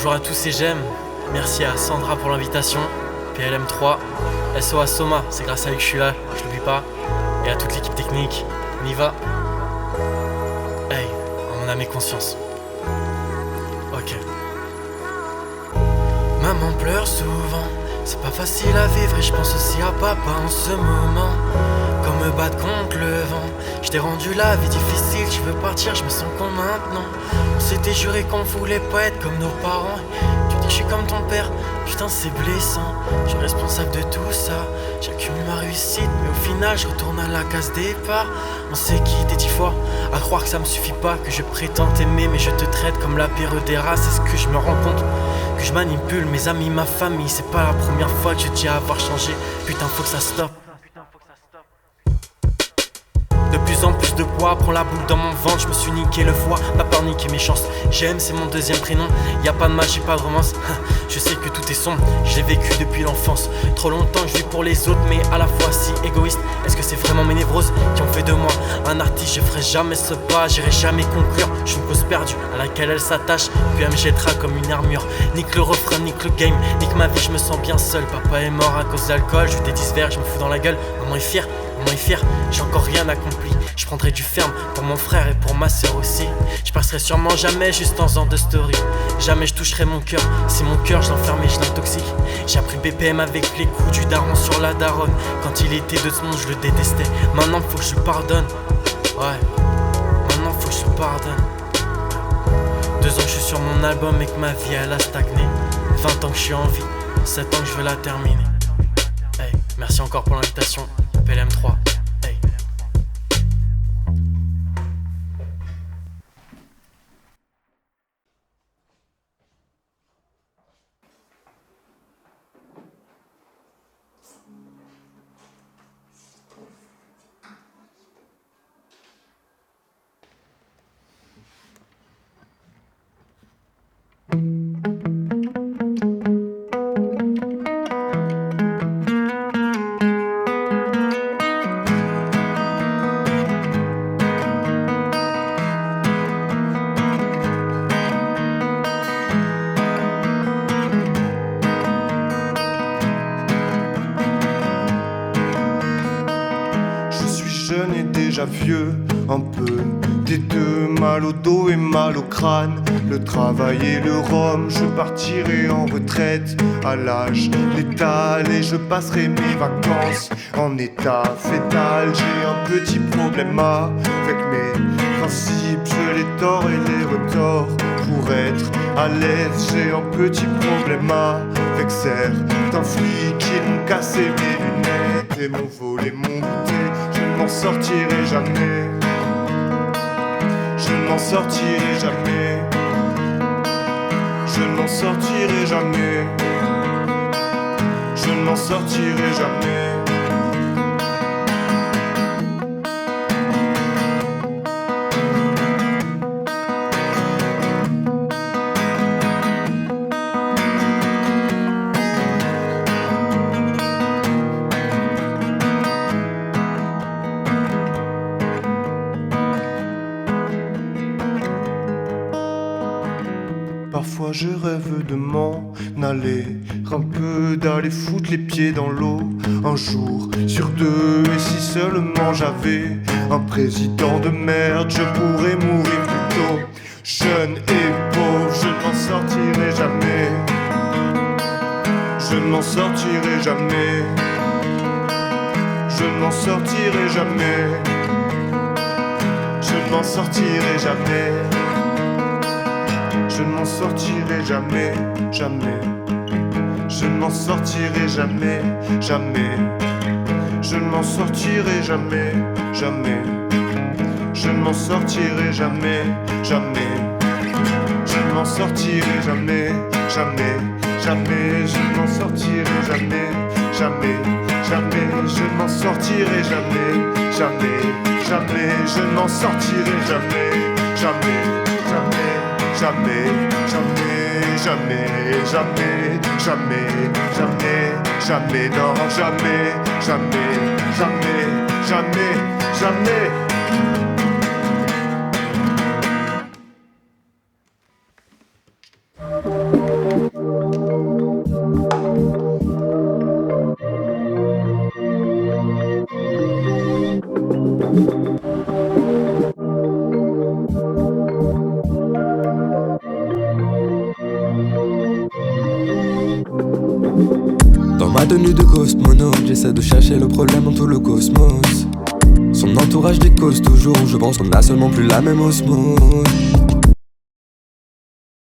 Bonjour à tous et j'aime. Merci à Sandra pour l'invitation. PLM3, SOA Soma, c'est grâce à lui que je suis là, je l'oublie pas. Et à toute l'équipe technique, on y va. Hey, on a mes consciences. Ok. Maman pleure souvent, c'est pas facile à vivre et je pense aussi à papa en ce moment. Comme me battre contre le vent, je t'ai rendu la vie difficile, je veux partir, je me sens con maintenant. On s'était juré qu'on voulait pas être comme nos parents. Tu dis que je suis comme ton père, putain c'est blessant. Je suis responsable de tout ça, j'accumule ma réussite, mais au final je retourne à la case départ. On s'est quitté 10 fois, à croire que ça me suffit pas, que je prétends t'aimer mais je te traite comme la pire des races. C'est ce que je me rends compte, que je manipule mes amis, ma famille. C'est pas la première fois que je dis avoir changé, putain faut que ça stoppe. De plus en plus de poids, prends la boule dans mon ventre, je me suis niqué le foie, pas par niquer mes chances. J'aime, c'est mon deuxième prénom, y a pas de magie, pas de romance. Je sais que tout est sombre, je l'ai vécu depuis l'enfance. Trop longtemps que je vis pour les autres, mais à la fois si égoïste. Est-ce que c'est vraiment mes névroses qui ont fait de moi un artiste? Je ferai jamais ce pas, j'irai jamais conclure. Je suis une cause perdue à laquelle elle s'attache, puis elle me jettera comme une armure. Nique le refrain, nique le game, nique ma vie, je me sens bien seul. Papa est mort à cause d'alcool, je des 10 verres, je me fous dans la gueule. Maman est fière, maman est fière, j'ai encore rien accompli. Je prendrai du ferme pour mon frère et pour ma soeur aussi. Je passerai sûrement jamais juste en faisant de story. Jamais je toucherai mon cœur, c'est mon cœur, je l'enferme et je l'intoxique. J'ai appris le BPM avec les coups du daron sur la daronne. Quand il était de ce monde je le détestais, maintenant faut que je lui pardonne. Ouais, maintenant faut que je lui pardonne. 2 ans que je suis sur mon album et que ma vie elle a stagné. 20 ans que je suis en vie, 7 ans que je veux la terminer. Hey, merci encore pour l'invitation, PLM3. Jeune et déjà vieux, un peu des deux, mal au dos et mal au crâne. Le travail et le rhum, je partirai en retraite à l'âge létal et je passerai mes vacances en état fétal. J'ai un petit problème avec mes principes, je les tords et les retors. Pour être à l'aise, j'ai un petit problème avec certains flics qui m'ont cassé mes lunettes et m'ont volé mon goûter. Je ne m'en sortirai jamais. Je ne m'en sortirai jamais. Je ne m'en sortirai jamais. Je ne m'en sortirai jamais. Parfois je rêve de m'en aller, un peu d'aller foutre les pieds dans l'eau. Un jour sur 2, et si seulement j'avais un président de merde, je pourrais mourir plus tôt. Jeune et pauvre, je ne m'en sortirai jamais. Je ne m'en sortirai jamais. Je ne m'en sortirai jamais. Je ne m'en sortirai jamais. Je ne m'en sortirai jamais, jamais. Je ne m'en sortirai jamais, jamais. Je ne m'en sortirai jamais, jamais. Je ne m'en sortirai jamais, jamais. Je ne m'en sortirai jamais, jamais, jamais. Je ne m'en sortirai jamais, jamais, jamais. Je ne m'en sortirai jamais, jamais, jamais. Je ne m'en sortirai jamais, jamais, jamais. Jamais, jamais, jamais, jamais, jamais, jamais, jamais, non, jamais, jamais, jamais, jamais, jamais. Dans ma tenue de cosmonaute, j'essaie de chercher le problème dans tout le cosmos. Son entourage décause toujours, je pense qu'on a seulement plus la même osmose.